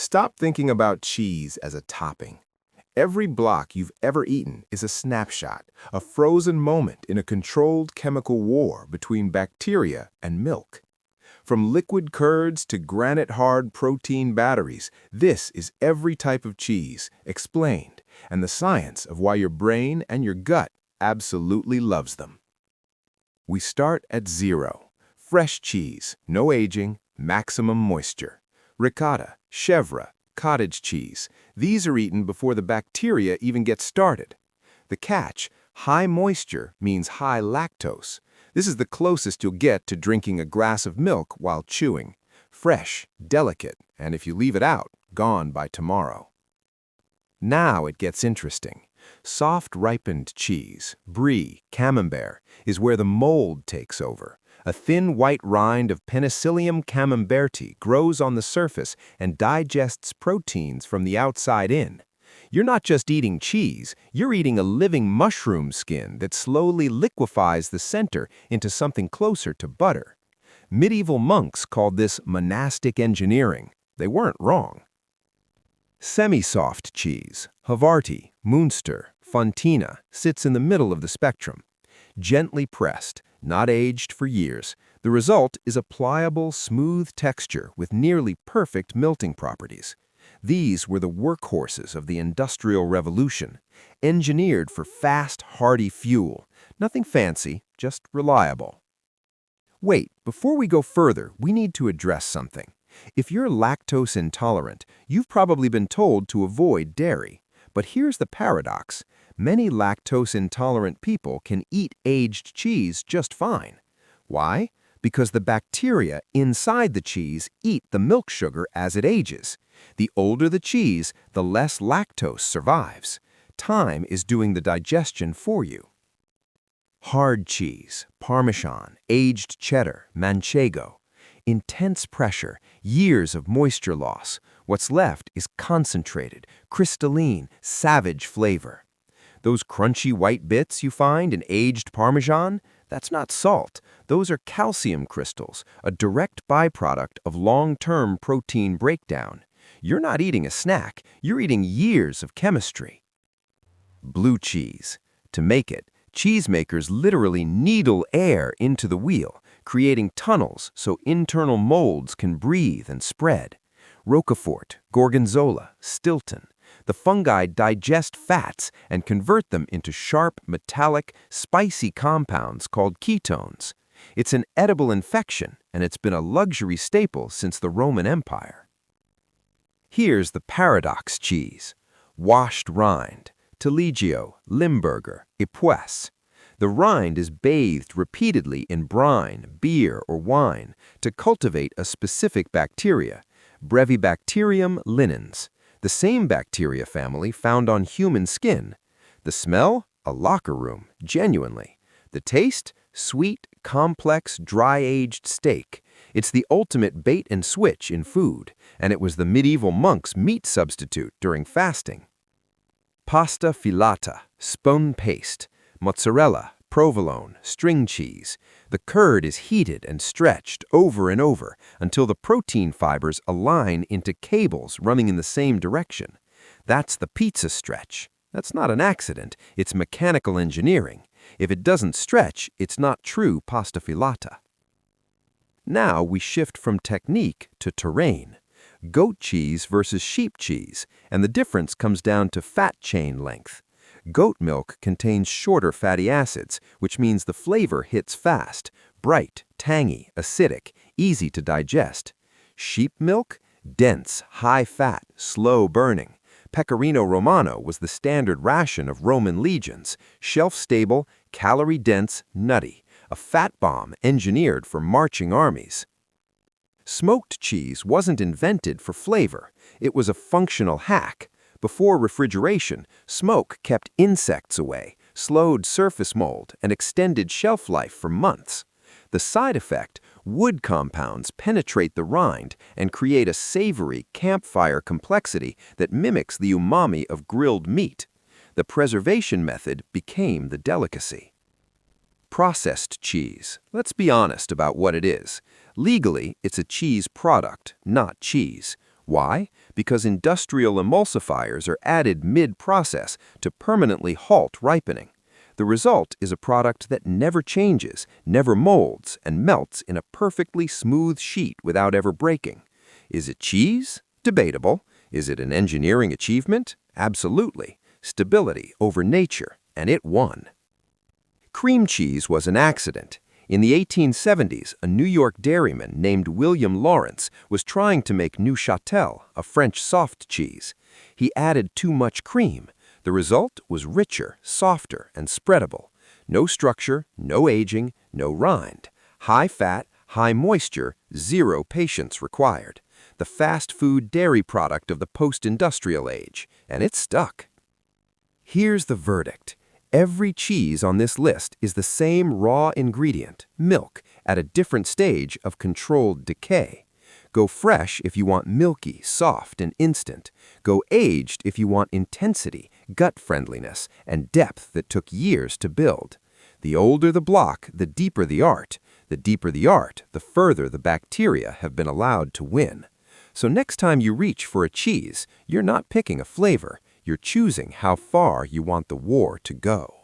Stop thinking about cheese as a topping. Every block you've ever eaten is a snapshot, a frozen moment in a controlled chemical war between bacteria and milk. From liquid curds to granite-hard protein batteries, this is every type of cheese, explained, and the science of why your brain and your gut absolutely loves them. We start at zero. Fresh cheese, no aging, maximum moisture. Ricotta, chèvre, cottage cheese. These are eaten before the bacteria even get started. The catch, high moisture means high lactose. This is the closest you'll get to drinking a glass of milk while chewing. Fresh, delicate, and if you leave it out, gone by tomorrow. Now it gets interesting. Soft-ripened cheese, brie, camembert, is where the mold takes over. A thin white rind of Penicillium camemberti grows on the surface and digests proteins from the outside in. You're not just eating cheese, you're eating a living mushroom skin that slowly liquefies the center into something closer to butter. Medieval monks called this monastic engineering. They weren't wrong. Semi-soft cheese, Havarti, Münster, Fontina, sits in the middle of the spectrum. Gently pressed, not aged for years, the result is a pliable, smooth texture with nearly perfect melting properties. These were the workhorses of the Industrial Revolution, engineered for fast, hearty fuel. Nothing fancy, just reliable. Wait, before we go further, we need to address something. If you're lactose intolerant, you've probably been told to avoid dairy. But here's the paradox. Many lactose-intolerant people can eat aged cheese just fine. Why? Because the bacteria inside the cheese eat the milk sugar as it ages. The older the cheese, the less lactose survives. Time is doing the digestion for you. Hard cheese, Parmesan, aged cheddar, Manchego. Intense pressure, years of moisture loss. What's left is concentrated, crystalline, savage flavor. Those crunchy white bits you find in aged Parmesan, that's not salt. Those are calcium crystals, a direct byproduct of long-term protein breakdown. You're not eating a snack, you're eating years of chemistry. Blue cheese. To make it, cheesemakers literally needle air into the wheel, creating tunnels so internal molds can breathe and spread. Roquefort, Gorgonzola, Stilton. The fungi digest fats and convert them into sharp, metallic, spicy compounds called ketones. It's an edible infection, and it's been a luxury staple since the Roman Empire. Here's the paradox cheese. Washed-Rind, Taleggio, Limburger, Epoisse. The rind is bathed repeatedly in brine, beer, or wine to cultivate a specific bacteria, Brevibacterium linens, the same bacteria family found on human skin. The smell? A locker room, genuinely. The taste? Sweet, complex, dry-aged steak. It's the ultimate bait and switch in food, and it was the medieval monks' meat substitute during fasting. Pasta filata, spone paste. Mozzarella, provolone, string cheese. The curd is heated and stretched over and over until the protein fibers align into cables running in the same direction. That's the pizza stretch. That's not an accident, it's mechanical engineering. If it doesn't stretch, it's not true pasta filata. Now we shift from technique to terrain. Goat cheese versus sheep cheese, and the difference comes down to fat chain length. Goat milk contains shorter fatty acids, which means the flavor hits fast, bright, tangy, acidic, easy to digest. Sheep milk? Dense, high-fat, slow burning. Pecorino Romano was the standard ration of Roman legions, shelf-stable, calorie-dense, nutty, a fat bomb engineered for marching armies. Smoked cheese wasn't invented for flavor. It was a functional hack. Before refrigeration, smoke kept insects away, slowed surface mold, and extended shelf life for months. The side effect, wood compounds penetrate the rind and create a savory campfire complexity that mimics the umami of grilled meat. The preservation method became the delicacy. Processed cheese. Let's be honest about what it is. Legally, it's a cheese product, not cheese. Why? Because industrial emulsifiers are added mid-process to permanently halt ripening. The result is a product that never changes, never molds, and melts in a perfectly smooth sheet without ever breaking. Is it cheese? Debatable. Is it an engineering achievement? Absolutely. Stability over nature, and it won. Cream cheese was an accident. In the 1870s, a New York dairyman named William Lawrence was trying to make Neuchâtel, a French soft cheese. He added too much cream. The result was richer, softer, and spreadable. No structure, no aging, no rind. High fat, high moisture, zero patience required. The fast food dairy product of the post-industrial age. And it stuck. Here's the verdict. Every cheese on this list is the same raw ingredient, milk, at a different stage of controlled decay. Go fresh if you want milky, soft, and instant. Go aged if you want intensity, gut friendliness, and depth that took years to build. The older the block, the deeper the art. The deeper the art, the further the bacteria have been allowed to win. So next time you reach for a cheese, you're not picking a flavor. You're choosing how far you want the war to go.